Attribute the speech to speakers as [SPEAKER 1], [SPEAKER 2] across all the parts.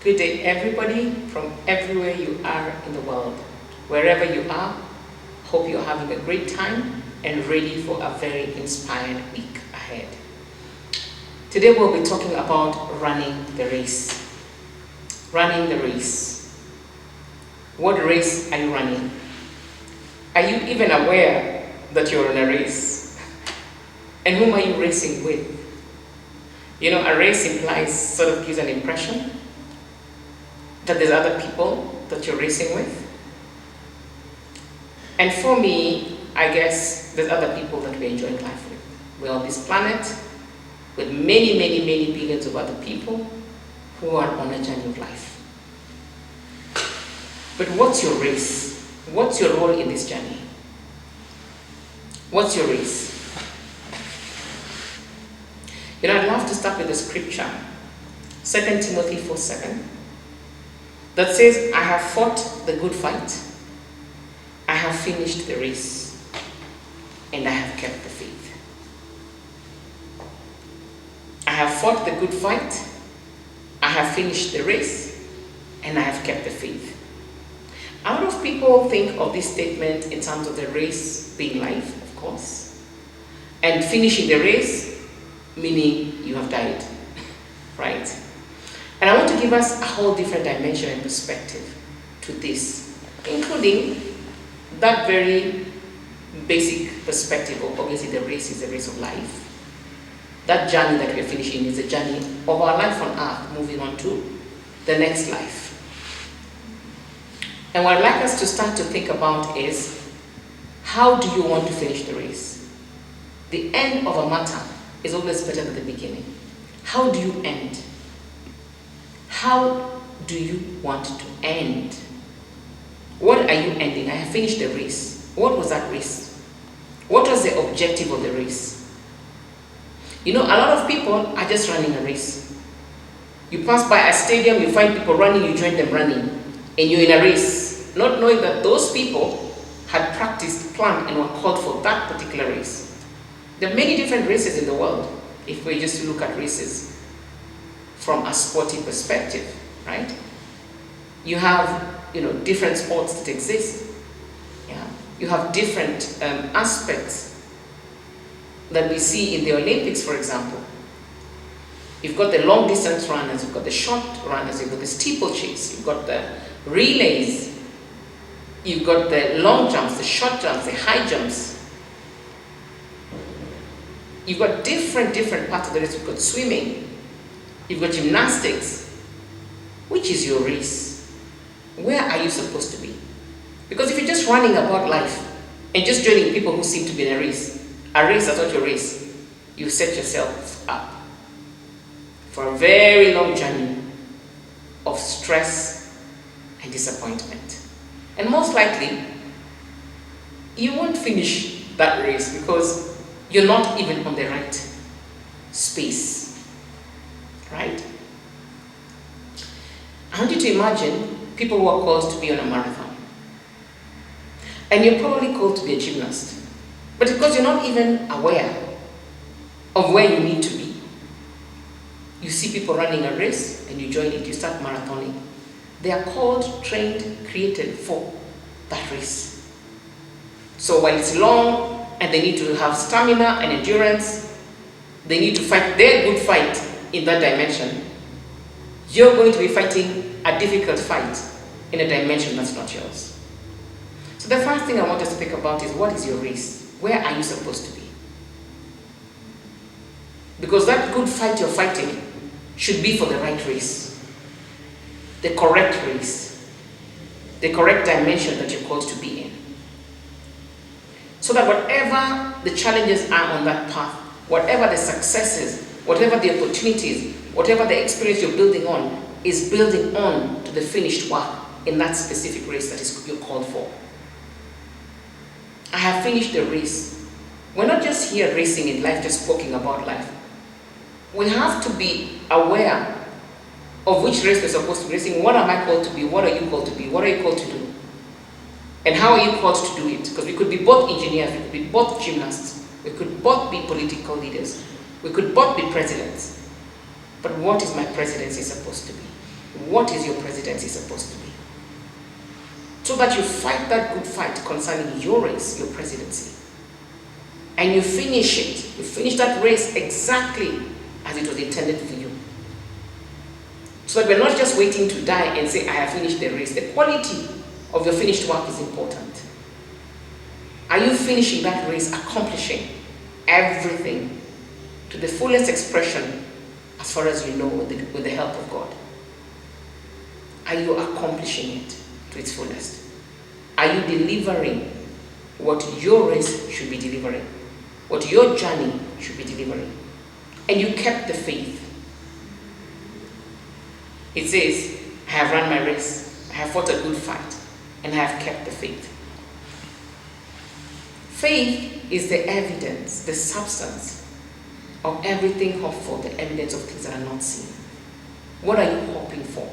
[SPEAKER 1] Good day, everybody, from everywhere you are in the world. Wherever you are, hope you're having a great time and ready for a very inspired week ahead. Today we'll be talking about running the race. Running the race. What race are you running? Are you even aware that you're in a race? And whom are you racing with? You know, a race sort of gives an impression that there's other people that you're racing with. And for me, I guess there's other people that we're enjoying life with. We're on this planet with many, many, many billions of other people who are on a journey of life. But what's your race? What's your role in this journey? What's your race? You know, I'd love to start with the scripture, 2 Timothy 4:7, that says, I have fought the good fight, I have finished the race, and I have kept the faith. I have fought the good fight, I have finished the race, and I have kept the faith. A lot of people think of this statement in terms of the race being life, of course, and finishing the race meaning you have died, right? And I want to give us a whole different dimension and perspective to this, including that very basic perspective of obviously the race is the race of life. That journey that we're finishing is the journey of our life on earth, moving on to the next life. And what I'd like us to start to think about is, how do you want to finish the race? The end of a matter is always better than the beginning. How do you end? How do you want to end? What are you ending? I have finished the race. What was that race? What was the objective of the race? You know, a lot of people are just running a race. You pass by a stadium, you find people running, you join them running, and you're in a race, not knowing that those people had practiced, planned, and were called for that particular race. There are many different races in the world, if we just look at races from a sporting perspective, right? You have, different sports that exist. Yeah? You have different aspects that we see in the Olympics, for example. You've got the long distance runners, you've got the short runners, you've got the steeplechase, you've got the relays, you've got the long jumps, the short jumps, the high jumps. You've got different parts of the race. You've got swimming, you've got gymnastics. Which is your race? Where are you supposed to be? Because if you're just running about life and just joining people who seem to be in a race that's not your race, you set yourself up for a very long journey of stress and disappointment. And most likely, you won't finish that race because you're not even on the right space, right? I want you to imagine people who are called to be on a marathon. And you're probably called to be a gymnast. But because you're not even aware of where you need to be, you see people running a race and you join it, you start marathoning. They are called, trained, created for that race. So while it's long, and they need to have stamina and endurance, they need to fight their good fight in that dimension. You're going to be fighting a difficult fight in a dimension that's not yours. So the first thing I want us to think about is, what is your race? Where are you supposed to be? Because that good fight you're fighting should be for the right race, the correct race, the correct dimension that you're called to be in. So that whatever the challenges are on that path, whatever the successes, whatever the opportunities, whatever the experience you're building on, is building on to the finished work in that specific race that is you're called for. I have finished the race. We're not just here racing in life, just talking about life. We have to be aware of which race we're supposed to be racing. What am I called to be? What are you called to be? What are you called to do? And how are you called to do it? Because we could be both engineers, we could be both gymnasts, we could both be political leaders, we could both be presidents. But what is my presidency supposed to be? what is your presidency supposed to be? So that you fight that good fight concerning your race, your presidency. And you finish it. You finish that race exactly as it was intended for you. So that we're not just waiting to die and say, I have finished the race. The quality of your finished work is important. Are you finishing that race, accomplishing everything to the fullest expression as far as you know with the help of God? Are you accomplishing it to its fullest? Are you delivering what your race should be delivering? What your journey should be delivering? And you kept the faith. It says, I have run my race, I have fought a good fight, and I have kept the faith. Faith is the evidence, the substance of everything hoped for, the evidence of things that are not seen. What are you hoping for?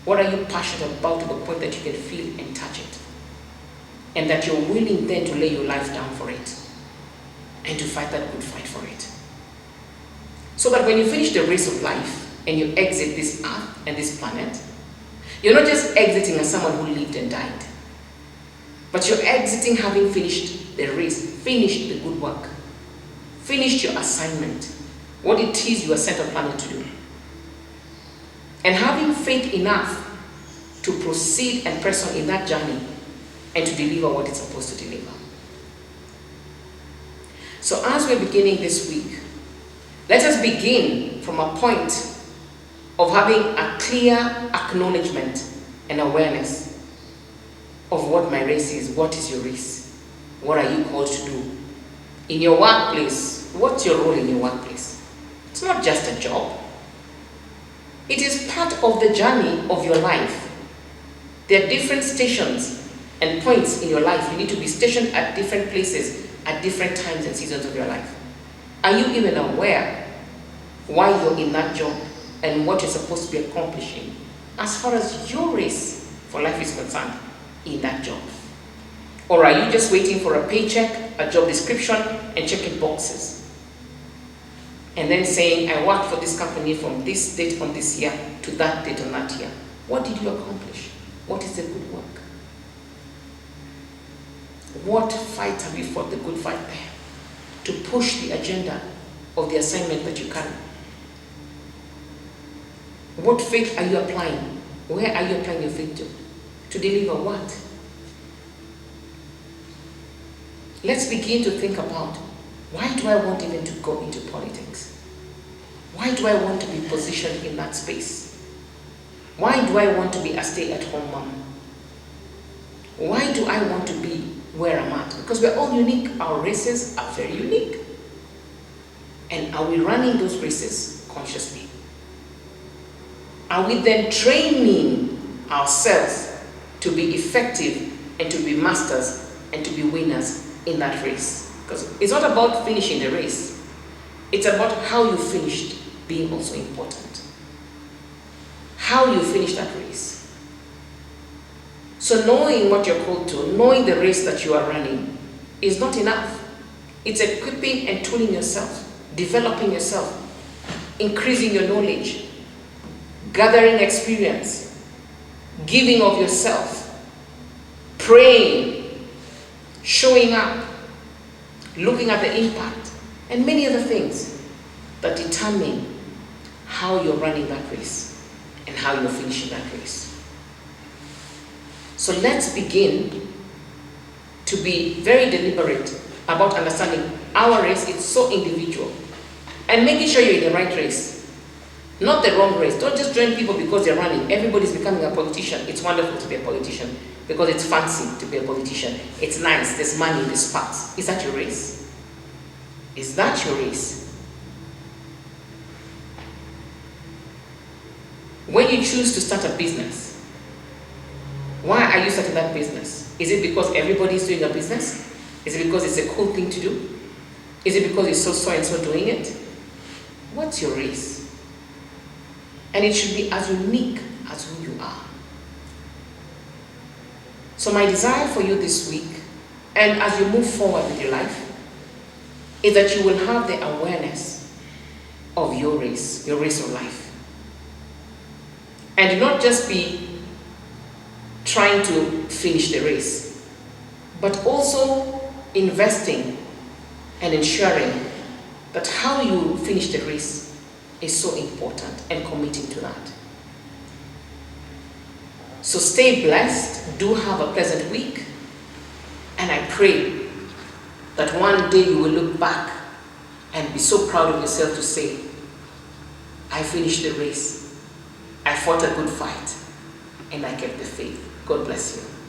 [SPEAKER 1] What are you passionate about to the point that you can feel and touch it? And that you're willing then to lay your life down for it and to fight that good fight for it. So that when you finish the race of life and you exit this earth and this planet, you're not just exiting as someone who lived and died, but you're exiting having finished the race, finished the good work, finished your assignment, what it is you are sent on planet to do. And having faith enough to proceed and press on in that journey and to deliver what it's supposed to deliver. So as we're beginning this week, let us begin from a point of having a clear acknowledgement and awareness of what my race is. What is your race? What are you called to do? In your workplace, what's your role in your workplace? It's not just a job. It is part of the journey of your life. There are different stations and points in your life. You need to be stationed at different places at different times and seasons of your life. Are you even aware why you're in that job and what you're supposed to be accomplishing as far as your race for life is concerned in that job? Or are you just waiting for a paycheck, a job description, and checking boxes? And then saying, I worked for this company from this date on this year to that date on that year. What did you accomplish? What is the good work? What fight have you fought the good fight there to push the agenda of the assignment that you carry? What faith are you applying? Where are you applying your faith to? To deliver what? Let's begin to think about, why do I want even to go into politics? Why do I want to be positioned in that space? Why do I want to be a stay-at-home mom? Why do I want to be where I'm at? Because we're all unique. Our races are very unique. And are we running those races consciously? Are we then training ourselves to be effective and to be masters and to be winners in that race? Because it's not about finishing the race. It's about how you finished being also important. How you finish that race. So knowing what you're called to, knowing the race that you are running is not enough. It's equipping and tuning yourself, developing yourself, increasing your knowledge, gathering experience, giving of yourself, praying, showing up, looking at the impact, and many other things that determine how you're running that race and how you're finishing that race. So let's begin to be very deliberate about understanding our race. It's so individual. And making sure you're in the right race, not the wrong race. Don't just join people because they're running. Everybody's becoming a politician. It's wonderful to be a politician because it's fancy to be a politician. It's nice, there's money, there's parts. Is that your race? Is that your race? When you choose to start a business, why are you starting that business? Is it because everybody's doing a business? Is it because it's a cool thing to do? Is it because you saw so and so doing it? What's your race? And it should be as unique as who you are. So my desire for you this week, and as you move forward with your life, is that you will have the awareness of your race of life. And do not just be trying to finish the race, but also investing and ensuring that how you finish the race is so important, and committing to that. So stay blessed, do have a pleasant week, and I pray that one day you will look back and be so proud of yourself to say, I finished the race, I fought a good fight, and I kept the faith. God bless you.